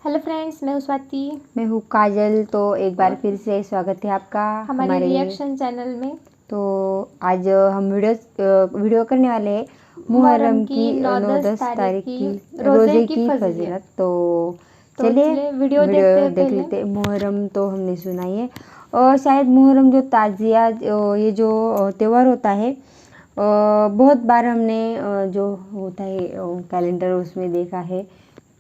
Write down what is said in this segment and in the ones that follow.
Hello friends, मैं हूँ स्वाति। मैं हूँ काजल। तो एक बार फिर से स्वागत है आपका हमारे रिएक्शन चैनल में। तो आज हम वीडियो करने वाले हैं मुहर्रम मुहर्रम की 9-10 तारीख की रोज़े की फजीलत। तो चलिए वीडियो देख लेते हैं। मुहर्रम तो हमने सुना ही है, और शायद मुहर्रम जो ताजिया ये जो त्यौहार होता है, बहुत बार हमने जो होता है कैलेंडर उसमें देखा है।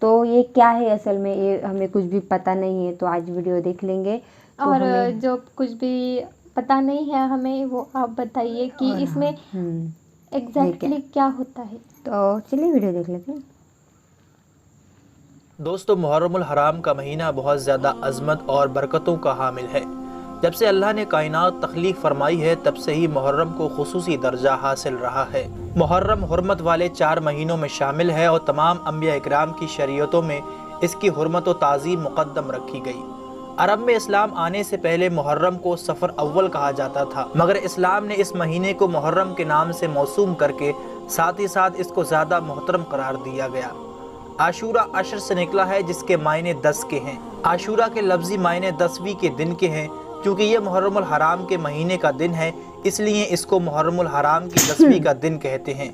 तो ये क्या है असल में, ये हमें कुछ भी पता नहीं है, तो आज वीडियो देख लेंगे। तो और जो कुछ भी पता नहीं है हमें, वो आप बताइए कि इसमें एग्जैक्टली क्या होता है। तो चलिए वीडियो देख लेते हैं। दोस्तों, मुहर्रमुल हराम का महीना बहुत ज़्यादा अज़मत और बरकतों का हामिल है। जब से अल्लाह ने कायनात तख्लीक फरमाई है, तब से ही मुहर्रम को खुसूसी दर्जा हासिल रहा है। मुहर्रम हुर्मत वाले 4 महीनों में शामिल है और तमाम अंबिया इकराम की शरीयतों में इसकी हुर्मत व ताज़ीम मुक़द्दम रखी गई। अरब में इस्लाम आने से पहले मुहर्रम को सफ़र अव्वल कहा जाता था, मगर इस्लाम ने इस महीने को मुहर्रम के नाम से मौसूम करके साथ ही साथ इसको ज़्यादा मोहतरम करार दिया गया। आशूरा अशर से निकला है, जिसके मायने 10 के हैं। आशूरा के लफ्जी मायने 10वीं के दिन के हैं। क्योंकि ये मुहर्रमुल हराम के महीने का दिन है, इसलिए इसको मुहर्रमुल हराम की 10वीं का दिन कहते हैं।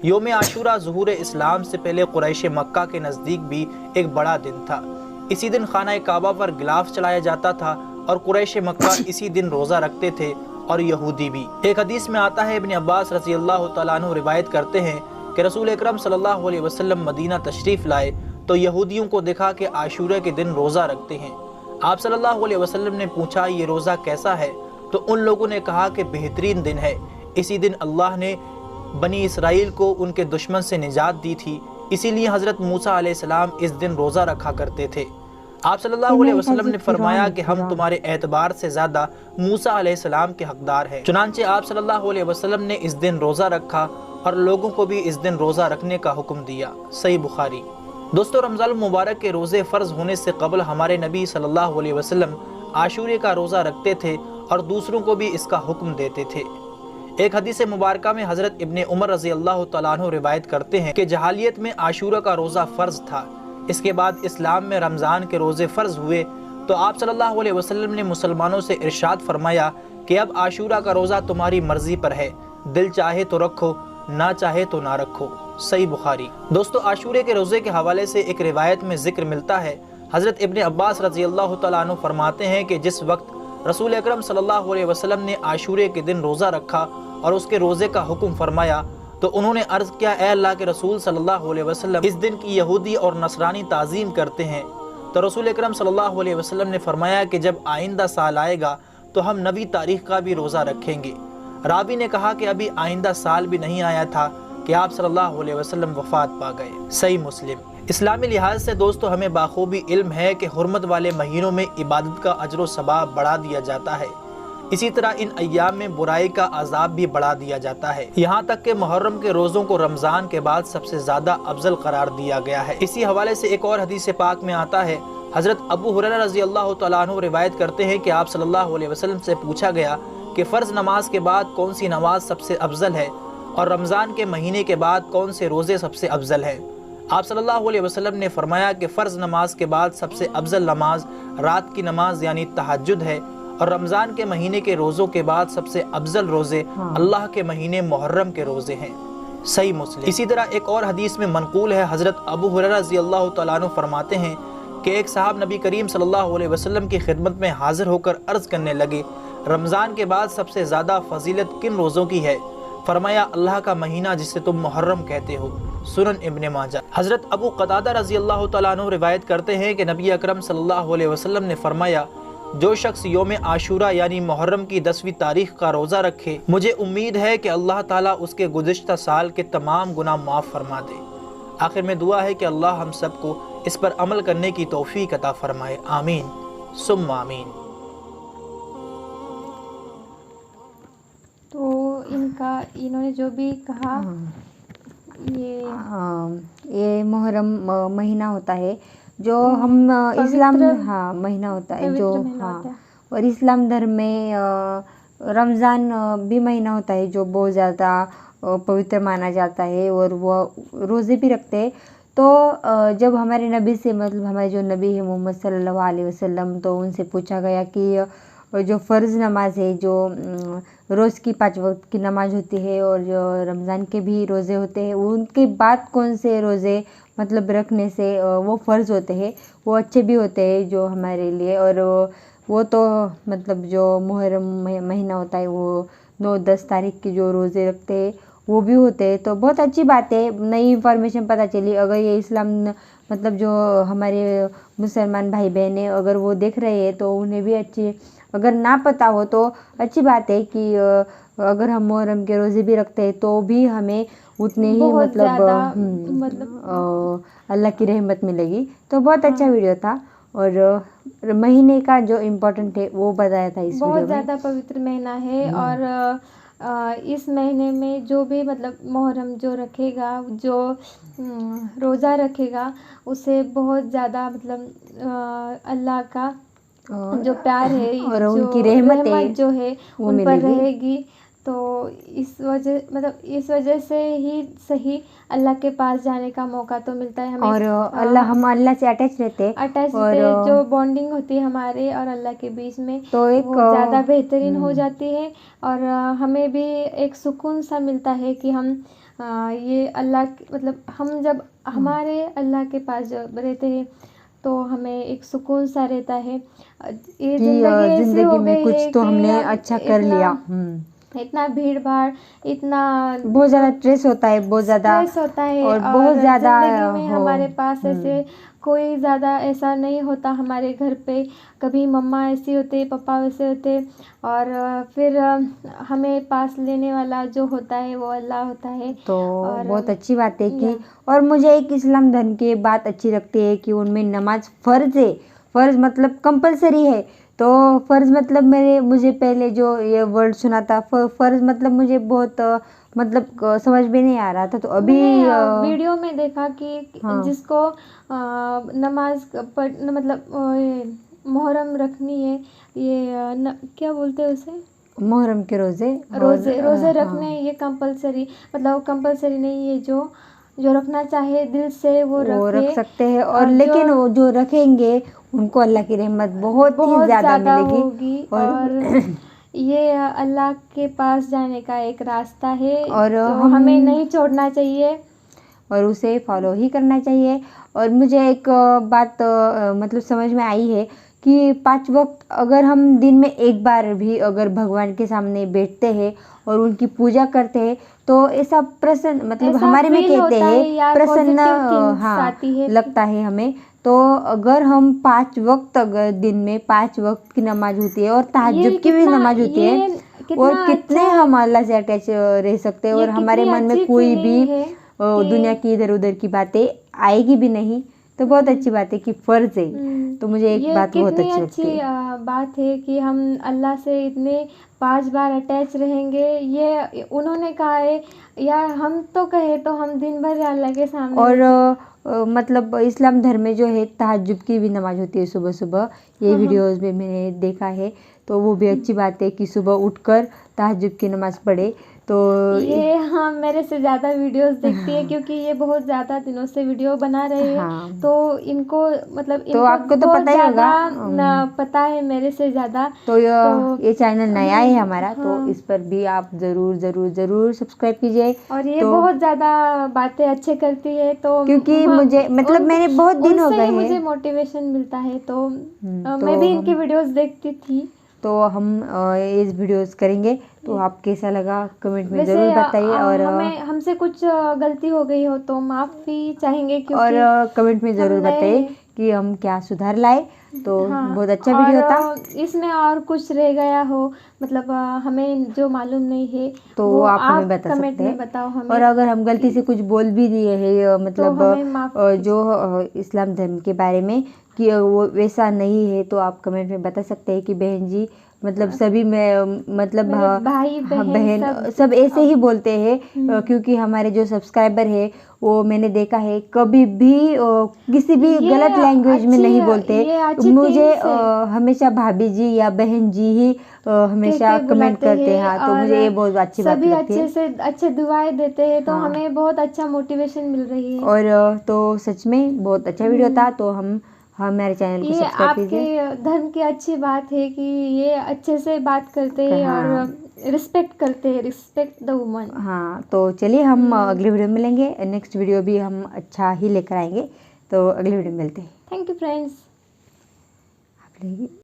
योम आशूरा ज़ुहूर इस्लाम से पहले कुरैश मक्का के नज़दीक भी एक बड़ा दिन था। इसी दिन खाना काबा पर गिलाफ चलाया जाता था और कुरैश मक्का इसी दिन रोज़ा रखते थे, और यहूदी भी। एक हदीस में आता है, इब्न अब्बास रज़ी अल्लाह तआला अन्हु रिवायत करते हैं कि रसूल अकरम सल्लल्लाहु अलैहि वसल्लम मदीना तशरीफ़ लाए तो यहूदियों को देखा कि आशूरा के दिन रोज़ा रखते हैं। आप सल्लल्लाहु अलैहि वसल्लम ने पूछा, ये रोज़ा कैसा है? तो उन लोगों ने कहा कि बेहतरीन दिन है। इसी दिन अल्लाह ने बनी इसराइल को उनके दुश्मन से निजात दी थी, इसीलिए हज़रत मूसा अलैहिस्सलाम इस दिन रोज़ा रखा करते थे। आप सल्लल्लाहु अलैहि वसल्लम ने फरमाया कि हम तुम्हारे एतबार से ज़्यादा मूसा अलैहिस्सलाम के हकदार हैं। चुनांचे आप सल्लल्लाहु अलैहि वसल्लम ने इस दिन रोज़ा रखा और लोगों को भी इस दिन रोज़ा रखने का हुक्म दिया। सही बुखारी। दोस्तों, रमज़ान मुबारक के रोज़े फ़र्ज़ होने से कबल हमारे नबी सल्लल्लाहु अलैहि वसल्लम आशूरे का रोज़ा रखते थे और दूसरों को भी इसका हुक्म देते थे। एक हदीस मुबारका में हज़रत इब्ने उमर रज़ी अल्लाह तआला अन्हु रिवायत करते हैं कि जहालियत में आशूरा का रोज़ा फ़र्ज़ था। इसके बाद इस्लाम में रमज़ान के रोज़े फ़र्ज़ हुए तो आप सल्लल्लाहु अलैहि वसल्लम ने मुसलमानों से इरशाद फरमाया कि अब आशूरा का रोज़ा तुम्हारी मर्ज़ी पर है, दिल चाहे तो रखो, ना चाहे तो ना रखो। सही बुखारी। दोस्तों, आशूरे के रोज़े के हवाले से एक रिवायत में ज़िक्र मिलता है। हज़रत इब्ने अब्बास रज़ी अल्लाह तआला अन्हु फरमाते हैं कि जिस वक्त रसूल अकरम सल्लल्लाहु अलैहि वसल्लम ने आशूरे के दिन रोज़ा रखा और उसके रोज़े का हुक्म फरमाया, तो उन्होंने अर्ज़ किया, ए अल्लाह के रसूल सल्लल्लाहु अलैहि वसल्लम, इस दिन की यहूदी और नसरानी ताज़ीम करते हैं। तो रसूल अकरम सल्लल्लाहु अलैहि वसल्लम ने फरमाया कि जब आइंदा साल आएगा तो हम नबी तारीख़ का भी रोज़ा रखेंगे। रावी ने कहा कि अभी आइंदा साल भी नहीं आया था कि आप सल्लल्लाहु अलैहि वसल्लम वफ़ात पा गए। सही मुस्लिम। इस्लामी लिहाज से दोस्तों हमें बाखूबी इल्म है कि हुर्मत वाले महीनों में इबादत का अजर व सवाब बढ़ा दिया जाता है। इसी तरह इन अय्याम में बुराई का अजाब भी बढ़ा दिया जाता है। यहाँ तक कि मुहर्रम के रोज़ों को रमज़ान के बाद सबसे ज़्यादा अफजल करार दिया गया है। इसी हवाले से एक और हदीस पाक में आता है, हज़रत अबू हुरैरा रज़ी अल्लाह तआला अन्हु रिवायत करते हैं कि आप सल्लल्लाहु अलैहि वसल्लम से पूछा गया कि फ़र्ज़ नमाज के बाद कौन सी नमाज सबसे अफजल है और रमज़ान के महीने के बाद कौन से रोज़े सबसे अफजल है। आप सल्लल्लाहु अलैहि वसल्लम ने फरमाया कि फ़र्ज़ नमाज के बाद सबसे अफजल नमाज रात की नमाज यानी तहज्जुद है, और रमज़ान के महीने के रोज़ों के बाद सबसे अफजल रोज़े अल्लाह के महीने मुहर्रम के रोज़े हैं। सही मुस्लिम। इसी तरह एक और हदीस में मनकूल है, हज़रत अबू हुरैरा रज़ी अल्लाह तआला अन्हु फरमाते हैं कि एक साहब नबी करीम सल्लल्लाहु अलैहि वसल्लम की खिदमत में हाजिर होकर अर्ज़ करने लगे, रमज़ान के बाद सबसे ज़्यादा फजीलत किन रोज़ों की है? फरमाया, अल्लाह का महीना जिसे तुम मुहर्रम कहते हो। सुनन इब्ने माजा। हज़रत अबू क़तादा रज़ी अल्लाह तआला अन्हु रिवायत करते हैं कि नबी अकरम सल्लल्लाहु अलैहि वसल्लम ने फरमाया, जो शख्स योम आशूरा यानी मुहर्रम की 10वीं तारीख का रोज़ा रखे, मुझे उम्मीद है कि अल्लाह ताला उसके गुज़िश्ता साल के तमाम गुनाह माफ़ फरमा दे। आखिर में दुआ है कि अल्लाह हम सबको इस पर अमल करने की तौफीक अता फरमाए। आमीन सुम्मा आमीन। तो इन्होंने जो भी कहा, ये मुहर्रम महीना होता है जो हम इस्लाम महीना होता है जो और इस्लाम धर्म में रमज़ान भी महीना होता है जो बहुत ज़्यादा पवित्र माना जाता है, और वो रोज़े भी रखते हैं। तो जब हमारे नबी से मतलब हमारे जो नबी है मोहम्मद सल्लल्लाहु अलैहि वसल्लम, तो उनसे पूछा गया कि जो फ़र्ज़ नमाज है, जो रोज़ की 5 वक्त की नमाज होती है और जो रमज़ान के भी रोज़े होते हैं, उनके बाद कौन से रोज़े मतलब रखने से वो फ़र्ज़ होते हैं, वो अच्छे भी होते हैं जो हमारे लिए। और वो तो मतलब जो मुहर्रम महीना होता है, वो 9-10 तारीख की जो रोज़े रखते हैं वो भी होते हैं। तो बहुत अच्छी बात है, नई इन्फॉर्मेशन पता चली। अगर ये इस्लाम मतलब जो हमारे मुसलमान भाई बहन हैं, अगर वो देख रहे हैं तो उन्हें भी अच्छी, अगर ना पता हो तो अच्छी बात है कि अगर हम मुहर्रम के रोज़े भी रखते हैं तो भी हमें उतने ही बहुत मतलब ज़्यादा मतलब अल्लाह की रहमत मिलेगी। तो बहुत अच्छा वीडियो था, और महीने का जो इम्पोर्टेंट है वो बताया था इस बहुत वीडियो में। ज़्यादा पवित्र महीना है। और इस महीने में जो भी मतलब मुहर्रम जो रखेगा, जो रोज़ा रखेगा, उसे बहुत ज़्यादा मतलब अल्लाह का जो प्यार है, और जो उनकी रहमत जो है वो उन पर मिलेगी। रहेगी। तो इस वजह से ही सही अल्लाह के पास जाने का मौका तो मिलता है हमें। और हम अल्लाह से अटैच रहते हैं, अटैच और जो बॉन्डिंग होती है हमारे और अल्लाह के बीच में, तो एक वो ज़्यादा बेहतरीन हो जाती है। और हमें भी एक सुकून सा मिलता है कि हम ये अल्लाह मतलब हम जब हमारे अल्लाह के पास जब रहते हैं तो हमें एक सुकून सा रहता है। ये कि ज़िंदगी ऐसी ज़िंदगी हो में गई कुछ है तो कि हमने हम अच्छा कर लिया। इतना भीड़ भाड़, इतना बहुत ज़्यादा स्ट्रेस होता है, बहुत ज़्यादा, स्ट्रेस होता है। और बहुत ज़्यादा ज़िंदगी में हमारे पास ऐसे कोई ज़्यादा ऐसा नहीं होता। हमारे घर पे कभी मम्मा ऐसी होते, पापा वैसे होते, और फिर हमें पास लेने वाला जो होता है वो अल्लाह होता है। तो और बहुत अच्छी बात है कि, और मुझे एक इस्लाम धर्म की बात अच्छी लगती है कि उनमें नमाज फ़र्ज़ है। फ़र्ज़ मतलब कंपलसरी है। तो फ़र्ज़ मतलब मुझे पहले जो ये वर्ड सुना था फ़र्ज़ मतलब मुझे बहुत मतलब समझ में नहीं आ रहा था। तो अभी मैंने वीडियो में देखा कि हाँ। जिसको नमाज मतलब मुहर्रम रखनी है, ये क्या बोलते हैं उसे, मुहर्रम के रोज़े रोज़े रखने हैं, ये कंपलसरी मतलब कंपलसरी नहीं है। जो रखना चाहे दिल से वो रख रखे। सकते हैं, और लेकिन वो जो रखेंगे उनको अल्लाह की रहमत बहुत ही ज़्यादा मिलेगी। होगी। और ये अल्लाह के पास जाने का एक रास्ता है, और जो हमें नहीं छोड़ना चाहिए और उसे फॉलो ही करना चाहिए। और मुझे एक बात मतलब समझ में आई है कि 5 वक्त अगर हम दिन में एक बार भी अगर भगवान के सामने बैठते हैं और उनकी पूजा करते हैं तो ऐसा प्रसन्न मतलब ऐसा हमारे में फील कहते होता है हैं यार, प्रसन्न, पॉजिटिव थिंग्स हाँ आती है। लगता है हमें। तो अगर हम 5 वक्त, अगर दिन में 5 वक्त की नमाज होती है और तहज्जुद की भी नमाज होती है, और कितने हम अल्लाह से अटैच रह सकते हैं, और हमारे मन में कोई भी दुनिया की इधर उधर की बातें आएगी भी नहीं। तो बहुत अच्छी बात है कि फ़र्ज़ है। तो मुझे एक बात बहुत अच्छी लगती है। बात है कि हम अल्लाह से इतने 5 बार अटैच रहेंगे, ये उन्होंने कहा है। या हम तो कहे तो हम दिन भर अल्लाह के सामने और मतलब इस्लाम धर्म में जो है तहज्जुद की भी नमाज होती है सुबह सुबह। ये वीडियोस में मैंने देखा है, तो वो भी अच्छी बात है कि सुबह उठकर तहज्जुद की नमाज पढ़े। तो ये हाँ मेरे से ज़्यादा वीडियोस देखती है, क्योंकि ये बहुत ज़्यादा दिनों से वीडियो बना रहे हैं। हाँ। तो इनको मतलब तो इनको आपको तो बहुत पता ही होगा, ज़्यादा पता है मेरे से ज़्यादा। तो ये चैनल नया है हमारा, तो हाँ। इस पर भी आप ज़रूर ज़रूर ज़रूर सब्सक्राइब कीजिए। और ये तो बहुत ज़्यादा बातें अच्छे करती है, तो क्योंकि मुझे मतलब मैंने बहुत दिन हो गए मुझे हैं, मोटिवेशन मिलता है। तो तो मैं भी इनकी वीडियोस देखती थी। तो हम इस वीडियोस करेंगे। तो आप कैसा लगा कमेंट में वैसे ज़रूर बताइए, और हमसे कुछ गलती हो गई हो तो माफ़ी चाहेंगे, और क्योंकि कमेंट में ज़रूर हमने बताइए कि हम क्या सुधार लाए। तो हाँ, बहुत अच्छा वीडियो था। इसमें और कुछ रह गया हो मतलब हमें जो मालूम नहीं है, तो वो आप हमें आप बता कमेंट सकते में हैं। बताओ हमें। और अगर हम गलती से कुछ बोल भी दिए हैं मतलब तो हमें माफ़ जो इस्लाम धर्म के बारे में कि वो वैसा नहीं है, तो आप कमेंट में बता सकते हैं कि बहन जी मतलब सभी में मतलब मेरे भाई हाँ, बहन सब ऐसे ही बोलते हैं हम्म। क्योंकि हमारे जो सब्सक्राइबर है वो मैंने देखा है कभी भी किसी भी ये गलत लैंग्वेज में नहीं बोलते। ये अच्छी मुझे थिंग्स है हमेशा भाभी जी या बहन जी ही हमेशा के कमेंट बुलाते करते हैं। हैं हाँ, तो और मुझे ये बहुत अच्छी बात सभी लगती है। अच्छे से अच्छे दुआएं देते हैं, तो हाँ। हमें बहुत अच्छा मोटिवेशन मिल रही है। और तो सच में बहुत अच्छा वीडियो था, तो हम हमारे चैनल को ये सब्सक्राइब कीजिए। आपके धर्म की अच्छी बात है कि ये अच्छे से बात करते हैं हाँ और रिस्पेक्ट करते हैं, रिस्पेक्ट द वुमन। हाँ, तो चलिए हम अगले वीडियो में मिलेंगे। नेक्स्ट वीडियो भी हम अच्छा ही लेकर आएंगे, तो अगले वीडियो में मिलते हैं। Thank you friends. आप लेंगे।